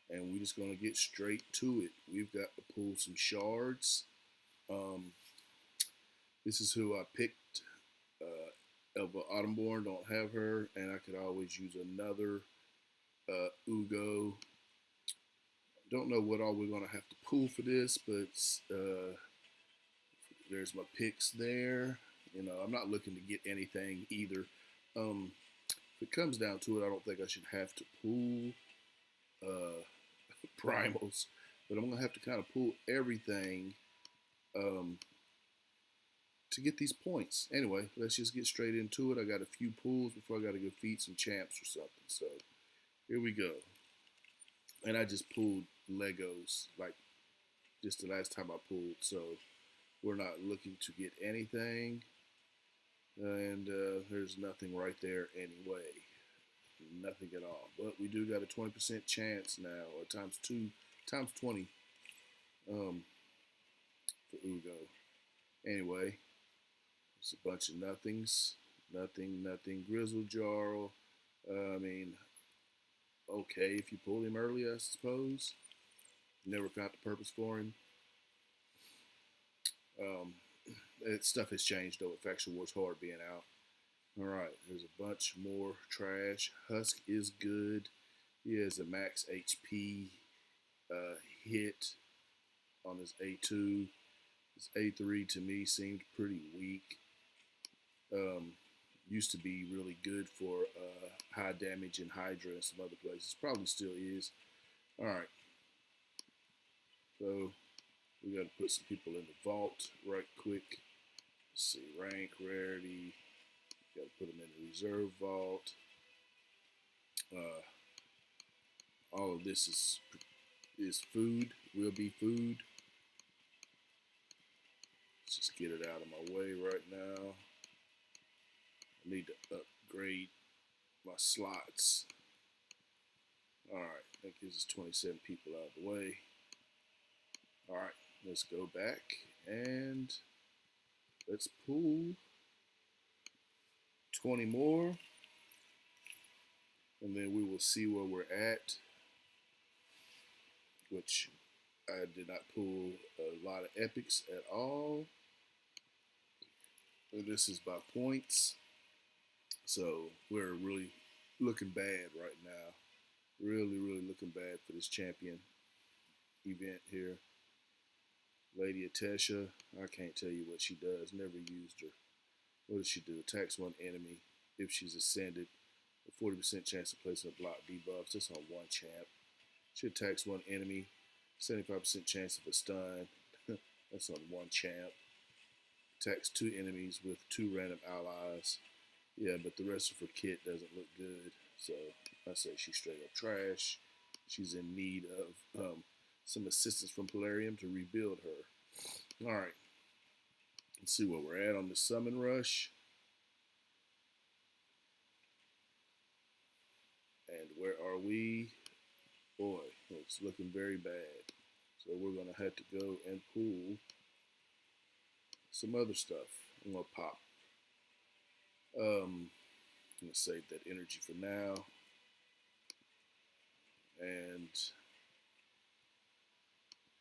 and we're just gonna get straight to it. We've got to pull some shards. Um, this is who I picked. Elva Autumnborn, don't have her, and I could always use another Ugo. Don't know what all we're gonna have to pull for this, but there's my picks there. I'm not looking to get anything either. Um, if it comes down to it, I don't think I should have to pull uh, primals, but I'm gonna have to kind of pull everything um, to get these points. Anyway, let's just get straight into it. I got a few pulls before I got to go feed some champs or something. So here we go. And I just pulled Legos like just the last time I pulled, so we're not looking to get anything. And there's nothing right there anyway. Nothing at all. But we do got a 20% chance now, or times 2, times 20 um, for Ugo. Anyway, it's a bunch of nothings. Nothing, nothing. Grizzle Jarl. I mean, okay, if you pulled him early, I suppose. Never found the purpose for him. Um, stuff has changed, though, with Faction Wars Hard being out. Alright, there's a bunch more trash. Husk is good. He has a max HP hit on his A2. His A3 to me seemed pretty weak. Um, used to be really good for high damage in Hydra and some other places. Probably still is. Alright, so we got to put some people in the vault right quick. Let's see, rank, rarity. Got to put them in the reserve vault. All of this is food, will be food. Let's just get it out of my way right now. I need to upgrade my slots. Alright, that gives us 27 people out of the way. Alright, let's go back and let's pull 20 more. And then we will see where we're at. Which I did not pull a lot of epics at all. And this is by points. So we're really looking bad right now. Really, really looking bad for this champion event here. Lady Atesha, I can't tell you what she does. Never used her. What does she do? Attacks one enemy if she's ascended. A 40% chance of placing a block debuffs. That's on one champ. She attacks one enemy. 75% chance of a stun. That's on one champ. Attacks two enemies with two random allies. Yeah, but the rest of her kit doesn't look good. So I say she's straight up trash. She's in need of some assistance from Polarium to rebuild her. Alright. Let's see where we're at on the summon rush. And where are we? Boy, it's looking very bad. So we're going to have to go and pull some other stuff. I'm going to pop. I'm going to save that energy for now. And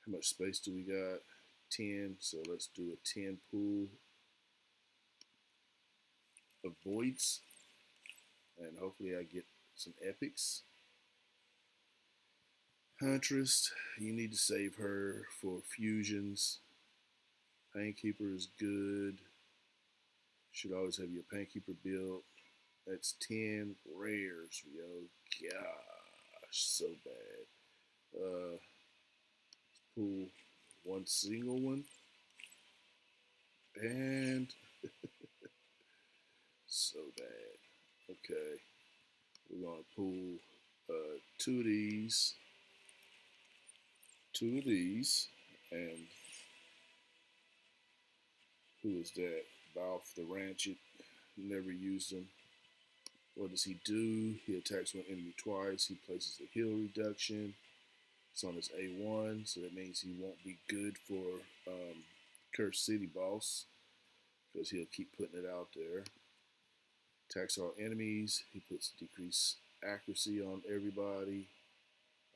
how much space do we got? 10. So let's do a 10 pool of voids. And hopefully I get some epics. Huntress, you need to save her for fusions. Painkeeper is good. Should always have your Painkeeper built. That's 10 rares, yo. Gosh, so bad. Pull one single one. And so bad. Okay. We're going to pull two of these. And who is that? Balf the Ranchet. Never used him. What does he do? He attacks one enemy twice. He places a heal reduction. It's on his A1, so that means he won't be good for Cursed City Boss because he'll keep putting it out there. Attacks all enemies. He puts decreased accuracy on everybody.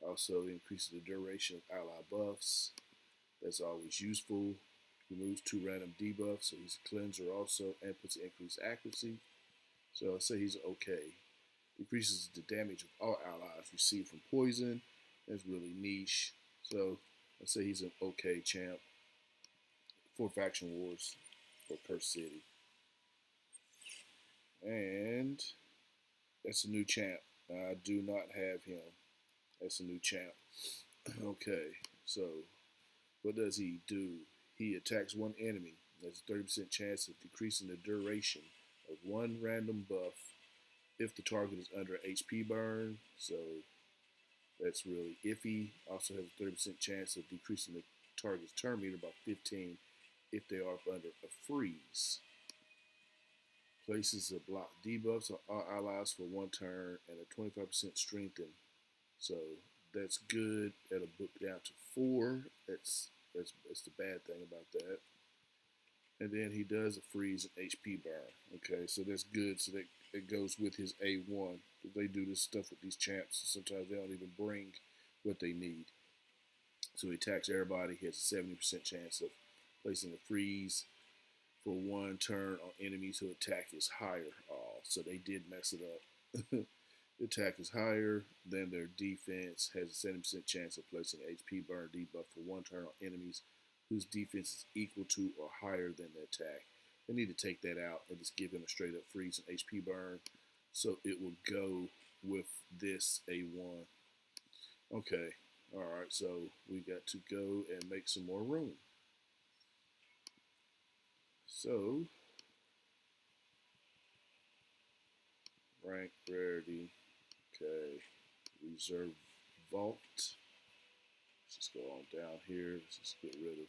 Also increases the duration of ally buffs. That's always useful. Removes 2 random debuffs, so he's a cleanser also, and puts increased accuracy. So I'll say he's okay. Decreases the damage of all allies received from poison. That's really niche. So I'll say he's an okay champ for Faction Wars for Curse City. And that's a new champ. I do not have him. That's a new champ. Okay, so what does he do? He attacks one enemy. There's a 30% chance of decreasing the duration of one random buff if the target is under HP burn. So that's really iffy. Also has a 30% chance of decreasing the target's turn meter by 15 if they are under a freeze. Places a block debuffs on all allies for 1 turn and a 25% strengthen. So that's good. That'll book down to 4. That's the bad thing about that. And then he does a freeze and HP burn. Okay, so that's good. So that it goes with his A1. They do this stuff with these champs. Sometimes they don't even bring what they need. So he attacks everybody. He has a 70% chance of placing a freeze for 1 turn on enemies who attack is higher. Oh, so they did mess it up. The attack is higher than their defense. Has a 70% chance of placing HP burn debuff for 1 turn on enemies whose defense is equal to or higher than the attack. They need to take that out and just give him a straight up freeze and HP burn. So it will go with this A1. Okay. Alright, so we got to go and make some more room. So, rank, rarity, okay, reserve vault. Let's just go on down here. Let's just get rid of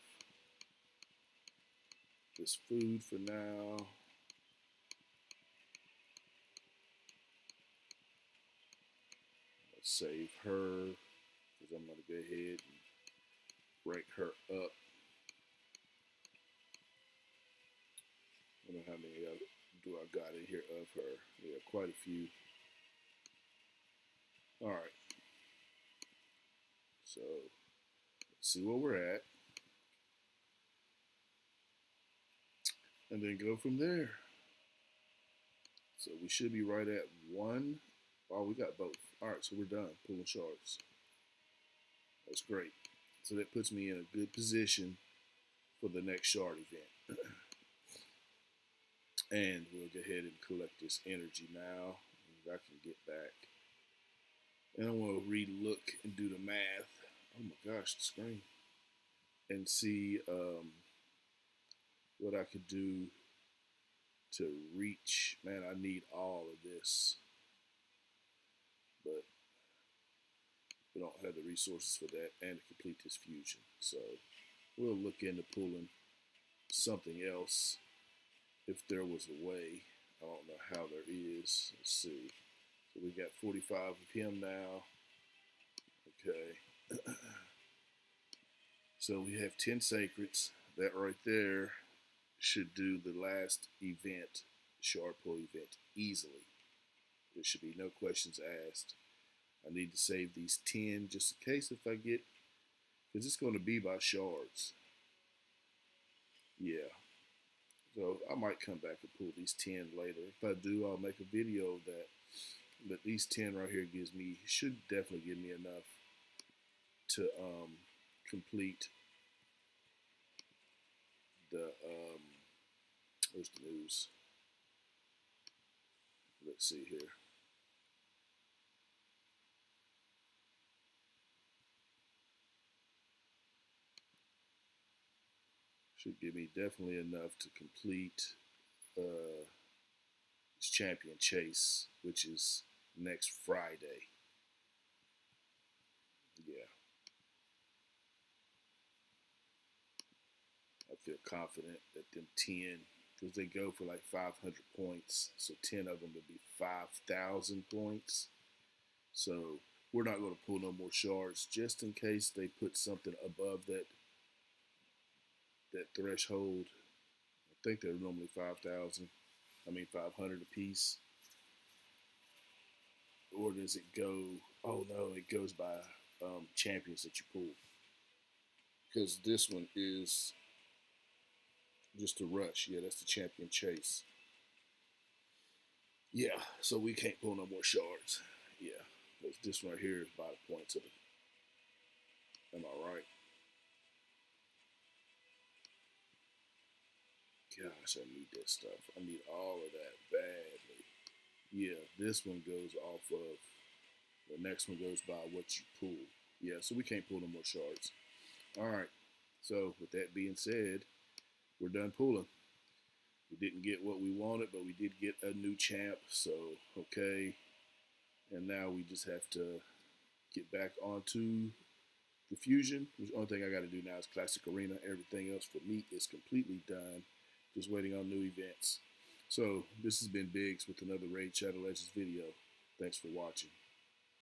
this food for now. Let's save her, because I'm going to go ahead and rank her up. I don't know how many do I got in here of her. Yeah, quite a few. Alright. So, let's see where we're at. And then go from there. So we should be right at 1. Oh, we got both. Alright, so we're done pulling shards. That's great. So that puts me in a good position for the next shard event. And we'll go ahead and collect this energy now. If I can get back. And I want to re-look and do the math. Oh my gosh, the screen. And see what I could do to reach. Man, I need all of this. But we don't have the resources for that and to complete this fusion. So we'll look into pulling something else if there was a way. I don't know how there is. Let's see. So we got 45 of him now. Okay. So we have 10 sacreds. That right there should do the last event, shard pull event, easily. There should be no questions asked. I need to save these 10 just in case if I get, because it's going to be by shards. Yeah. So I might come back and pull these 10 later. If I do, I'll make a video of that. But these 10 right here should definitely give me enough to complete the, where's the news? Let's see here. Should give me definitely enough to complete this champion chase, which is next Friday. Yeah. I feel confident that them 10, because they go for like 500 points, so 10 of them would be 5,000 points. So we're not going to pull no more shards just in case they put something above that threshold. I think they're normally 5,000. 500 a piece. Or does it go? Oh no, it goes by champions that you pull. Because this one is just a rush. Yeah, that's the champion chase. Yeah, so we can't pull no more shards. Yeah, because this one right here is by the points of it. Am I right? Gosh, I need that stuff. I need all of that badly. Yeah, this one goes off of, the next one goes by what you pull. Yeah, so we can't pull no more shards. All right, so with that being said, we're done pulling. We didn't get what we wanted, but we did get a new champ, so okay. And now we just have to get back onto the fusion. The only thing I got to do now is Classic Arena. Everything else for me is completely done. Just waiting on new events. So this has been Biggs with another Raid Shadow Legends video. Thanks for watching.